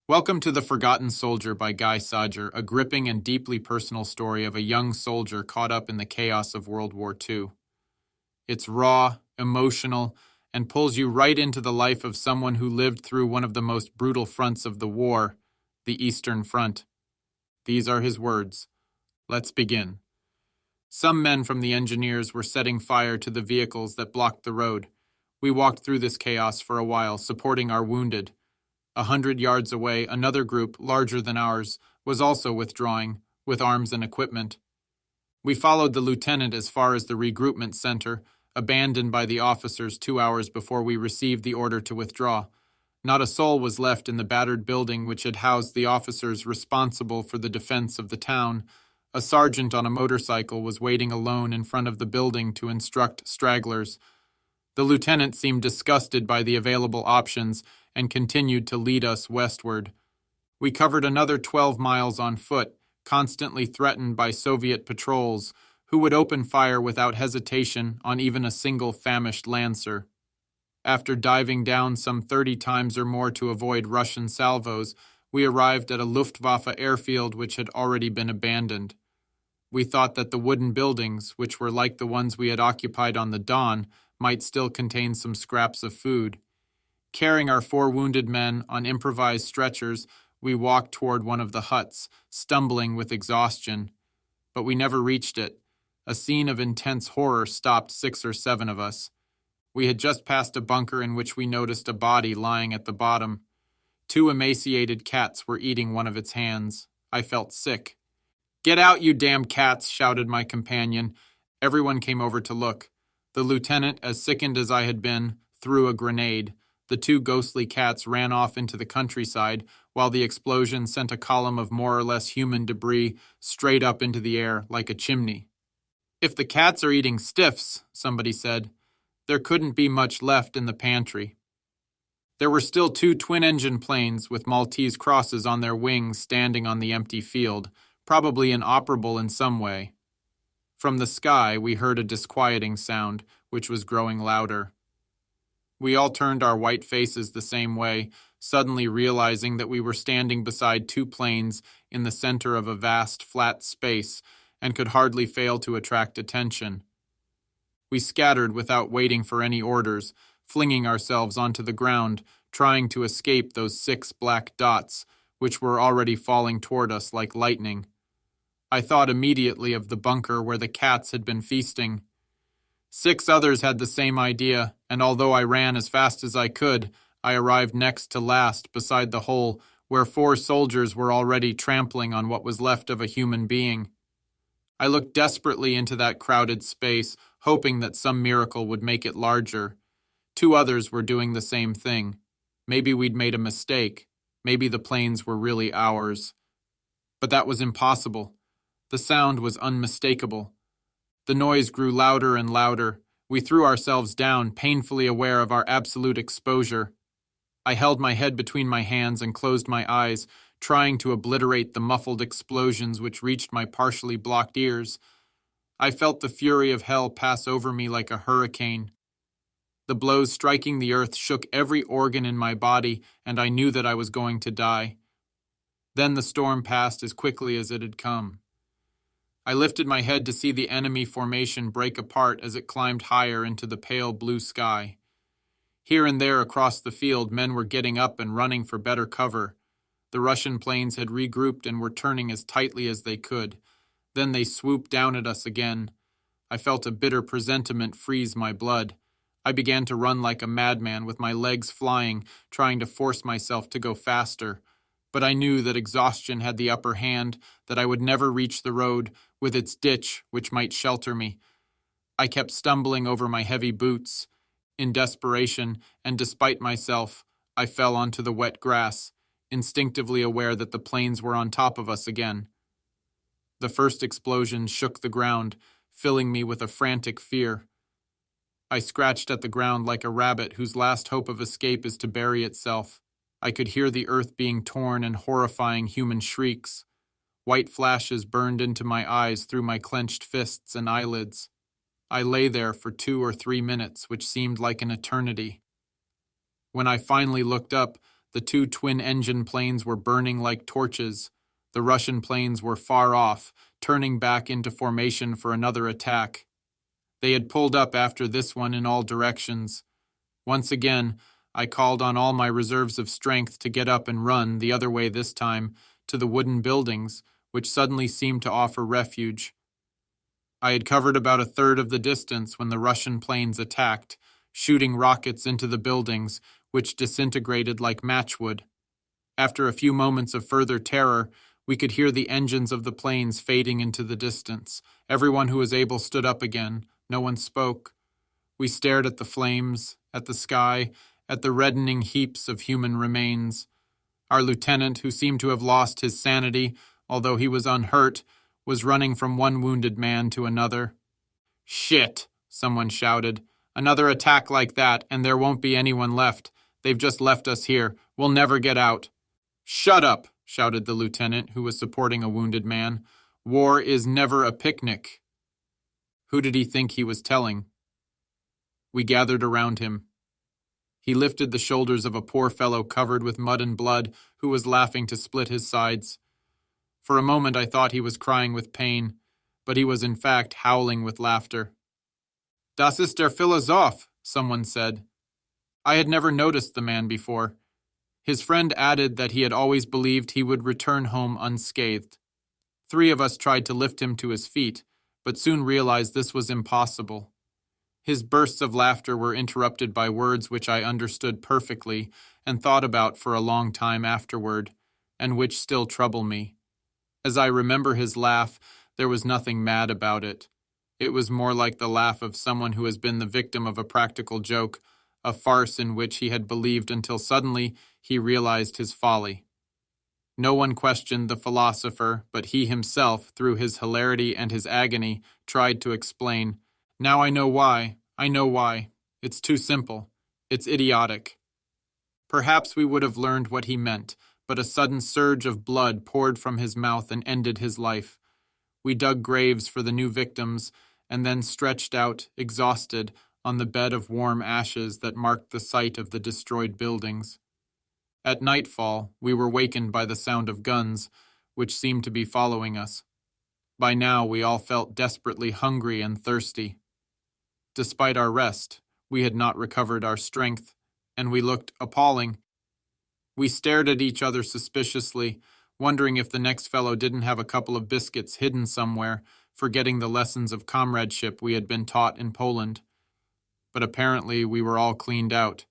Welcome to The Forgotten Soldier by Guy Sajer, a gripping and deeply personal story of a young soldier caught up in the chaos of World War II. It's raw, emotional, and pulls you right into the life of someone who lived through one of the most brutal fronts of the war, the Eastern Front. These are his words. Let's begin. Some men from the engineers were setting fire to the vehicles that blocked the road. We walked through this chaos for a while, supporting our wounded. 100 yards away, another group, larger than ours, was also withdrawing, with arms and equipment. We followed the lieutenant as far as the regroupment center, abandoned by the officers 2 hours before we received the order to withdraw. Not a soul was left in the battered building which had housed the officers responsible for the defense of the town. A sergeant on a motorcycle was waiting alone in front of the building to instruct stragglers. The lieutenant seemed disgusted by the available options and continued to lead us westward. We covered another 12 miles on foot, constantly threatened by Soviet patrols, who would open fire without hesitation on even a single famished Lancer. After diving down some 30 times or more to avoid Russian salvos, we arrived at a Luftwaffe airfield which had already been abandoned. We thought that the wooden buildings, which were like the ones we had occupied on the Don, might still contain some scraps of food. Carrying our 4 wounded men on improvised stretchers, we walked toward one of the huts, stumbling with exhaustion. But we never reached it. A scene of intense horror stopped 6 or 7 of us. We had just passed a bunker in which we noticed a body lying at the bottom. 2 emaciated cats were eating one of its hands. I felt sick. "Get out, you damn cats!" shouted my companion. Everyone came over to look. The lieutenant, as sickened as I had been, threw a grenade. The 2 ghostly cats ran off into the countryside, while the explosion sent a column of more or less human debris straight up into the air like a chimney. "If the cats are eating stiffs," somebody said, "there couldn't be much left in the pantry." There were still 2 twin-engine planes with Maltese crosses on their wings standing on the empty field, probably inoperable in some way. From the sky, we heard a disquieting sound, which was growing louder. We all turned our white faces the same way, suddenly realizing that we were standing beside 2 planes in the center of a vast, flat space and could hardly fail to attract attention. We scattered without waiting for any orders, flinging ourselves onto the ground, trying to escape those 6 black dots, which were already falling toward us like lightning. I thought immediately of the bunker where the cats had been feasting. 6 others had the same idea, and although I ran as fast as I could, I arrived next to last beside the hole where 4 soldiers were already trampling on what was left of a human being. I looked desperately into that crowded space, hoping that some miracle would make it larger. 2 others were doing the same thing. Maybe we'd made a mistake. Maybe the planes were really ours. But that was impossible. The sound was unmistakable. The noise grew louder and louder. We threw ourselves down, painfully aware of our absolute exposure. I held my head between my hands and closed my eyes, trying to obliterate the muffled explosions which reached my partially blocked ears. I felt the fury of hell pass over me like a hurricane. The blows striking the earth shook every organ in my body, and I knew that I was going to die. Then the storm passed as quickly as it had come. I lifted my head to see the enemy formation break apart as it climbed higher into the pale blue sky. Here and there across the field, men were getting up and running for better cover. The Russian planes had regrouped and were turning as tightly as they could. Then they swooped down at us again. I felt a bitter presentiment freeze my blood. I began to run like a madman with my legs flying, trying to force myself to go faster. But I knew that exhaustion had the upper hand, that I would never reach the road, with its ditch which might shelter me. I kept stumbling over my heavy boots. In desperation, and despite myself, I fell onto the wet grass, instinctively aware that the planes were on top of us again. The first explosion shook the ground, filling me with a frantic fear. I scratched at the ground like a rabbit whose last hope of escape is to bury itself. I could hear the earth being torn and horrifying human shrieks. White flashes burned into my eyes through my clenched fists and eyelids. I lay there for 2 or 3 minutes, which seemed like an eternity. When I finally looked up, The two twin-engine planes were burning like torches. The Russian planes were far off, turning back into formation for another attack. They had pulled up after this one in all directions. Once again, I called on all my reserves of strength to get up and run, the other way this time, to the wooden buildings, which suddenly seemed to offer refuge. I had covered about a third of the distance when the Russian planes attacked, shooting rockets into the buildings, which disintegrated like matchwood. After a few moments of further terror, we could hear the engines of the planes fading into the distance. Everyone who was able stood up again. No one spoke. We stared at the flames, at the sky, at the reddening heaps of human remains. Our lieutenant, who seemed to have lost his sanity, although he was unhurt, was running from one wounded man to another. "Shit!" someone shouted. "Another attack like that, and there won't be anyone left. They've just left us here. We'll never get out." "Shut up!" shouted the lieutenant, who was supporting a wounded man. "War is never a picnic." Who did he think he was telling? We gathered around him. He lifted the shoulders of a poor fellow covered with mud and blood, who was laughing to split his sides. For a moment I thought he was crying with pain, but he was in fact howling with laughter. "Das ist der Philosoph," someone said. I had never noticed the man before. His friend added that he had always believed he would return home unscathed. 3 of us tried to lift him to his feet, but soon realized this was impossible. His bursts of laughter were interrupted by words which I understood perfectly and thought about for a long time afterward, and which still trouble me. As I remember his laugh, there was nothing mad about it. It was more like the laugh of someone who has been the victim of a practical joke, a farce in which he had believed until suddenly he realized his folly. No one questioned the philosopher, but he himself, through his hilarity and his agony, tried to explain. "Now I know why. I know why. It's too simple. It's idiotic." Perhaps we would have learned what he meant, but a sudden surge of blood poured from his mouth and ended his life. We dug graves for the new victims, and then stretched out, exhausted, on the bed of warm ashes that marked the site of the destroyed buildings. At nightfall, we were wakened by the sound of guns, which seemed to be following us. By now, we all felt desperately hungry and thirsty. Despite our rest, we had not recovered our strength, and we looked appalling. We stared at each other suspiciously, wondering if the next fellow didn't have a couple of biscuits hidden somewhere, forgetting the lessons of comradeship we had been taught in Poland. But apparently we were all cleaned out.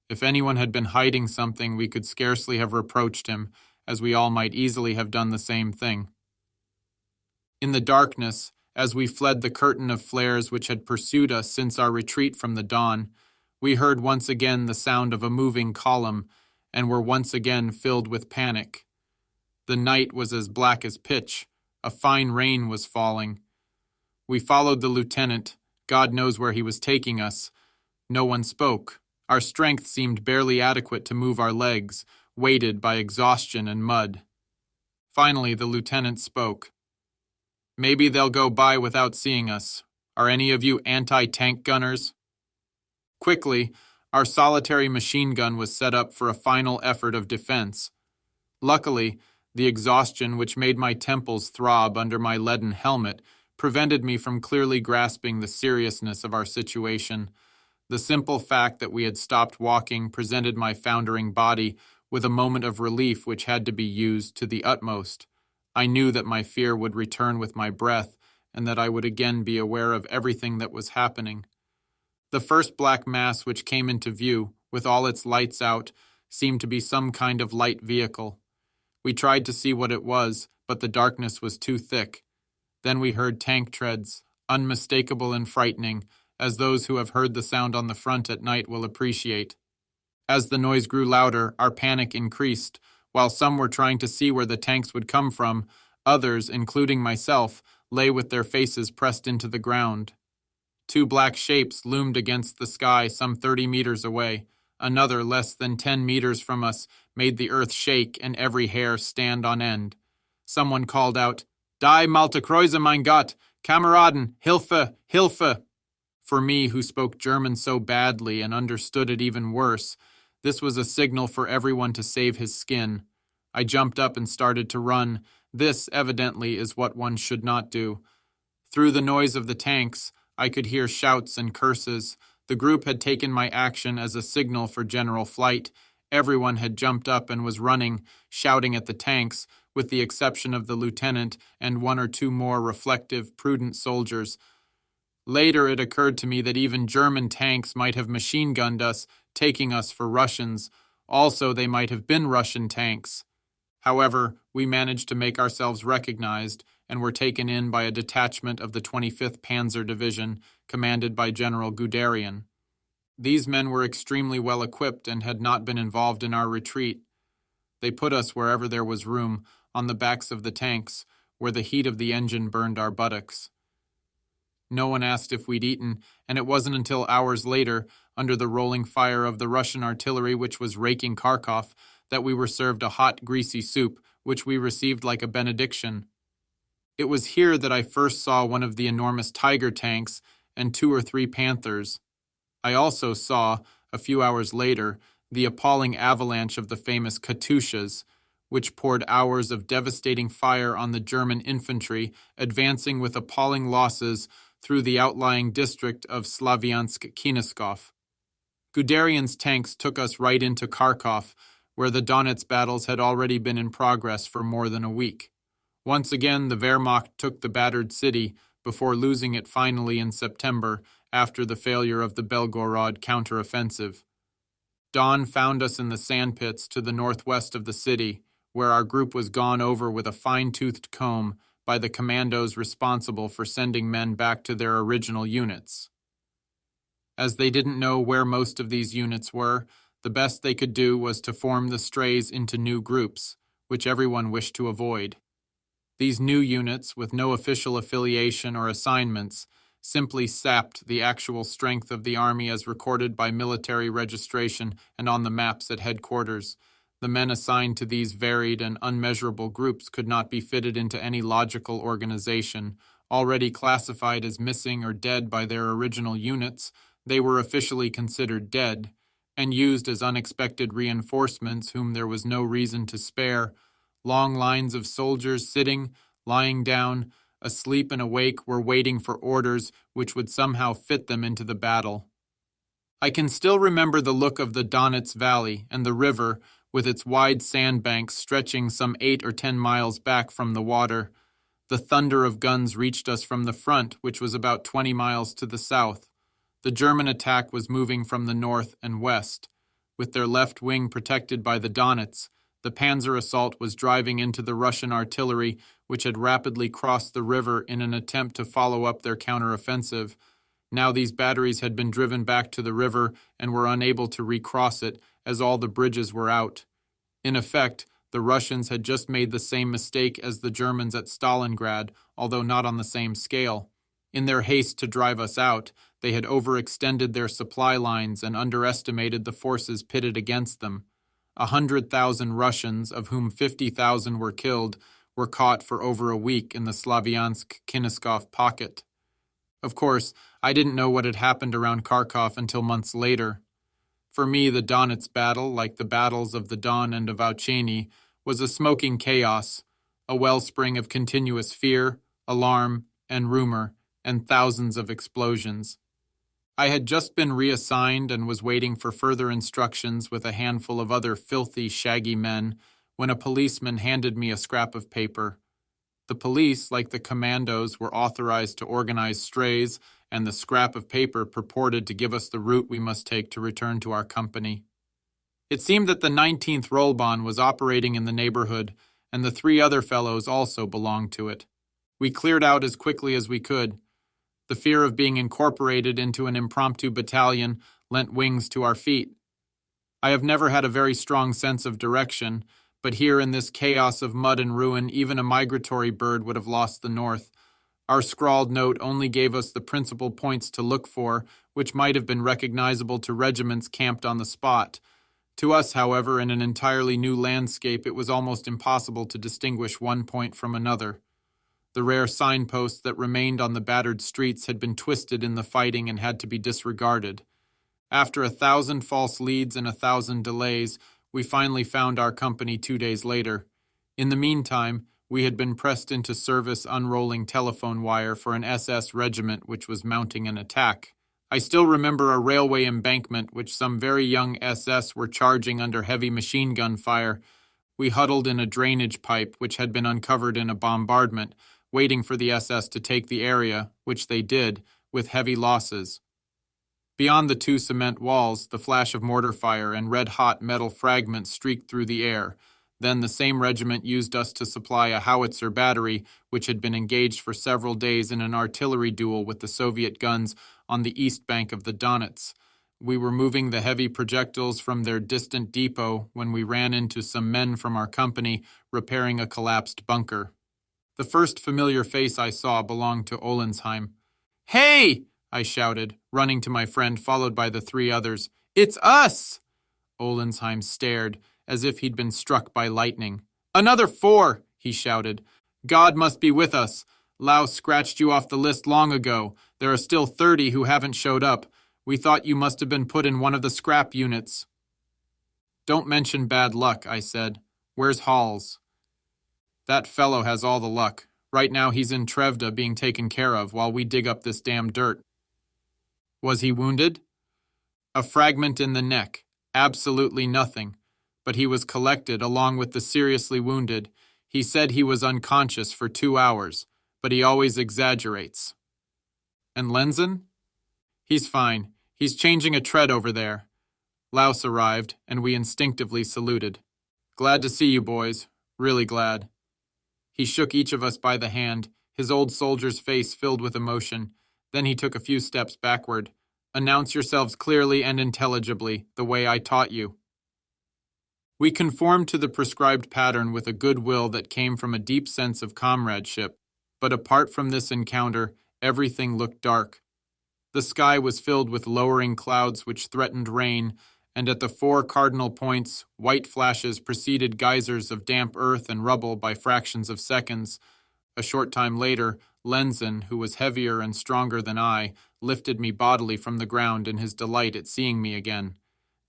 If anyone had been hiding something, we could scarcely have reproached him, as we all might easily have done the same thing. In the darkness, as we fled the curtain of flares which had pursued us since our retreat from the dawn, we heard once again the sound of a moving column, and were once again filled with panic. The night was as black as pitch. A fine rain was falling. We followed the lieutenant. God knows where he was taking us. No one spoke. Our strength seemed barely adequate to move our legs, weighted by exhaustion and mud. Finally, the lieutenant spoke. "Maybe they'll go by without seeing us. Are any of you anti-tank gunners?" Quickly, our solitary machine gun was set up for a final effort of defense. Luckily, the exhaustion which made my temples throb under my leaden helmet prevented me from clearly grasping the seriousness of our situation. The simple fact that we had stopped walking presented my foundering body with a moment of relief which had to be used to the utmost. I knew that my fear would return with my breath, and that I would again be aware of everything that was happening. The first black mass which came into view, with all its lights out, seemed to be some kind of light vehicle. We tried to see what it was, but the darkness was too thick. Then we heard tank treads, unmistakable and frightening, as those who have heard the sound on the front at night will appreciate. As the noise grew louder, our panic increased. While some were trying to see where the tanks would come from, others, including myself, lay with their faces pressed into the ground. 2 black shapes loomed against the sky some 30 meters away. Another, less than 10 meters from us, made the earth shake and every hair stand on end. Someone called out, "Die Maltekreuz, mein Gott! Kameraden, Hilfe, Hilfe!" For me, who spoke German so badly and understood it even worse, This was a signal for everyone to save his skin. I jumped up and started to run. This, evidently, is what one should not do. Through the noise of the tanks, I could hear shouts and curses. The group had taken my action as a signal for general flight. Everyone had jumped up and was running, shouting at the tanks, with the exception of the lieutenant and one or two more reflective, prudent soldiers. Later it occurred to me that even German tanks might have machine-gunned us, taking us for Russians. Also, they might have been Russian tanks. However, we managed to make ourselves recognized and were taken in by a detachment of the 25th Panzer Division, commanded by General Guderian. These men were extremely well equipped and had not been involved in our retreat. They put us wherever there was room, on the backs of the tanks, where the heat of the engine burned our buttocks. No one asked if we'd eaten, and it wasn't until hours later, under the rolling fire of the Russian artillery which was raking Kharkov, that we were served a hot, greasy soup, which we received like a benediction. It was here that I first saw one of the enormous Tiger tanks and 2 or 3 Panthers. I also saw, a few hours later, the appalling avalanche of the famous Katyushas, which poured hours of devastating fire on the German infantry, advancing with appalling losses through the outlying district of Slavyansk-Kineskov. Guderian's tanks took us right into Kharkov, where the Donetsk battles had already been in progress for more than a week. Once again, the Wehrmacht took the battered city before losing it finally in September after the failure of the Belgorod counteroffensive. Dawn found us in the sandpits to the northwest of the city, where our group was gone over with a fine-toothed comb by the commandos responsible for sending men back to their original units. As they didn't know where most of these units were, the best they could do was to form the strays into new groups, which everyone wished to avoid. These new units, with no official affiliation or assignments, simply sapped the actual strength of the army as recorded by military registration and on the maps at headquarters. The men assigned to these varied and unmeasurable groups could not be fitted into any logical organization. Already classified as missing or dead by their original units, they were officially considered dead, and used as unexpected reinforcements whom there was no reason to spare. Long lines of soldiers sitting, lying down, asleep and awake were waiting for orders which would somehow fit them into the battle. I can still remember the look of the Donetsk Valley and the river, with its wide sandbanks stretching some 8 or 10 miles back from the water. The thunder of guns reached us from the front, which was about 20 miles to the south. The German attack was moving from the north and west. With their left wing protected by the Donets, the panzer assault was driving into the Russian artillery, which had rapidly crossed the river in an attempt to follow up their counteroffensive. Now these batteries had been driven back to the river and were unable to recross it, as all the bridges were out. In effect, the Russians had just made the same mistake as the Germans at Stalingrad, although not on the same scale. In their haste to drive us out, they had overextended their supply lines and underestimated the forces pitted against them. 100,000 Russians, of whom 50,000 were killed, were caught for over a week in the Slavyansk-Kineskov pocket. Of course, I didn't know what had happened around Kharkov until months later. For me, the Donetsk battle, like the battles of the Don and of Aucheni, was a smoking chaos, a wellspring of continuous fear, alarm, and rumor, and thousands of explosions. I had just been reassigned and was waiting for further instructions with a handful of other filthy, shaggy men when a policeman handed me a scrap of paper. The police, like the commandos, were authorized to organize strays, and the scrap of paper purported to give us the route we must take to return to our company. It seemed that the 19th Rollbahn was operating in the neighborhood, and the 3 other fellows also belonged to it. We cleared out as quickly as we could. The fear of being incorporated into an impromptu battalion lent wings to our feet. I have never had a very strong sense of direction, but here in this chaos of mud and ruin, even a migratory bird would have lost the north. Our scrawled note only gave us the principal points to look for, which might have been recognizable to regiments camped on the spot. To us, however, in an entirely new landscape, it was almost impossible to distinguish one point from another. The rare signposts that remained on the battered streets had been twisted in the fighting and had to be disregarded. After 1,000 false leads and 1,000 delays, we finally found our company 2 days later. In the meantime, we had been pressed into service unrolling telephone wire for an SS regiment which was mounting an attack. I still remember a railway embankment which some very young SS were charging under heavy machine gun fire. We huddled in a drainage pipe which had been uncovered in a bombardment, waiting for the SS to take the area, which they did, with heavy losses. Beyond the 2 cement walls, the flash of mortar fire and red-hot metal fragments streaked through the air. Then the same regiment used us to supply a howitzer battery, which had been engaged for several days in an artillery duel with the Soviet guns on the east bank of the Donets. We were moving the heavy projectiles from their distant depot when we ran into some men from our company repairing a collapsed bunker. The first familiar face I saw belonged to Olensheim. "Hey!" I shouted, running to my friend, followed by the 3 others. "It's us!" Olensheim stared, as if he'd been struck by lightning. "Another 4!" he shouted. "God must be with us. Laos scratched you off the list long ago. There are still 30 who haven't showed up. We thought you must have been put in one of the scrap units." "Don't mention bad luck," I said. "Where's Halls?" "That fellow has all the luck. Right now he's in Trevda being taken care of while we dig up this damn dirt." "Was he wounded?" "A fragment in the neck. Absolutely nothing. But he was collected along with the seriously wounded. He said he was unconscious for 2 hours, but he always exaggerates." "And Lenzen?" "He's fine. He's changing a tread over there." Laos arrived, and we instinctively saluted. "Glad to see you, boys. Really glad." He shook each of us by the hand, his old soldier's face filled with emotion. Then he took a few steps backward. "Announce yourselves clearly and intelligibly, the way I taught you." We conformed to the prescribed pattern with a goodwill that came from a deep sense of comradeship, but apart from this encounter, everything looked dark. The sky was filled with lowering clouds which threatened rain, and at the 4 cardinal points, white flashes preceded geysers of damp earth and rubble by fractions of seconds. A short time later, Lenzen, who was heavier and stronger than I, lifted me bodily from the ground in his delight at seeing me again.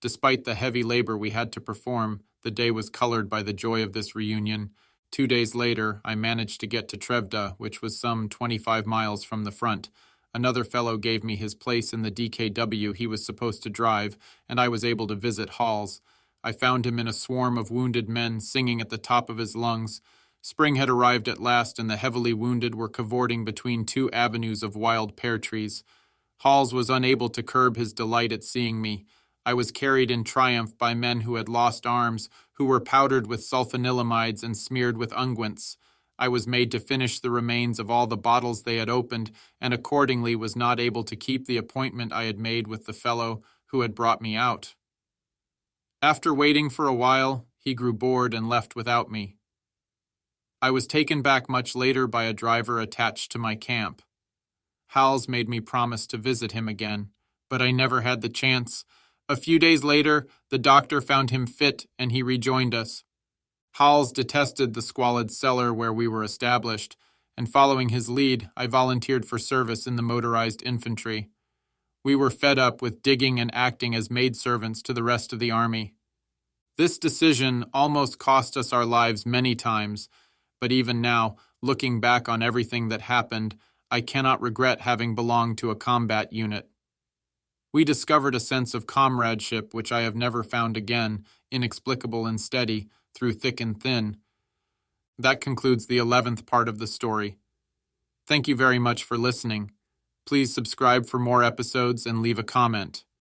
Despite the heavy labor we had to perform, the day was colored by the joy of this reunion. 2 days later, I managed to get to Trevda, which was some 25 miles from the front. Another fellow gave me his place in the DKW he was supposed to drive, and I was able to visit Halls. I found him in a swarm of wounded men singing at the top of his lungs. Spring had arrived at last, and the heavily wounded were cavorting between 2 avenues of wild pear trees. Halls was unable to curb his delight at seeing me. I was carried in triumph by men who had lost arms, who were powdered with sulfonylamides and smeared with unguents. I was made to finish the remains of all the bottles they had opened, and accordingly was not able to keep the appointment I had made with the fellow who had brought me out. After waiting for a while, he grew bored and left without me. I was taken back much later by a driver attached to my camp. Hals made me promise to visit him again, but I never had the chance. A few days later, the doctor found him fit and he rejoined us. Hals detested the squalid cellar where we were established, and following his lead, I volunteered for service in the motorized infantry. We were fed up with digging and acting as maidservants to the rest of the army. This decision almost cost us our lives many times, but even now, looking back on everything that happened, I cannot regret having belonged to a combat unit. We discovered a sense of comradeship which I have never found again, inexplicable and steady, through thick and thin. That concludes the 11th part of the story. Thank you very much for listening. Please subscribe for more episodes and leave a comment.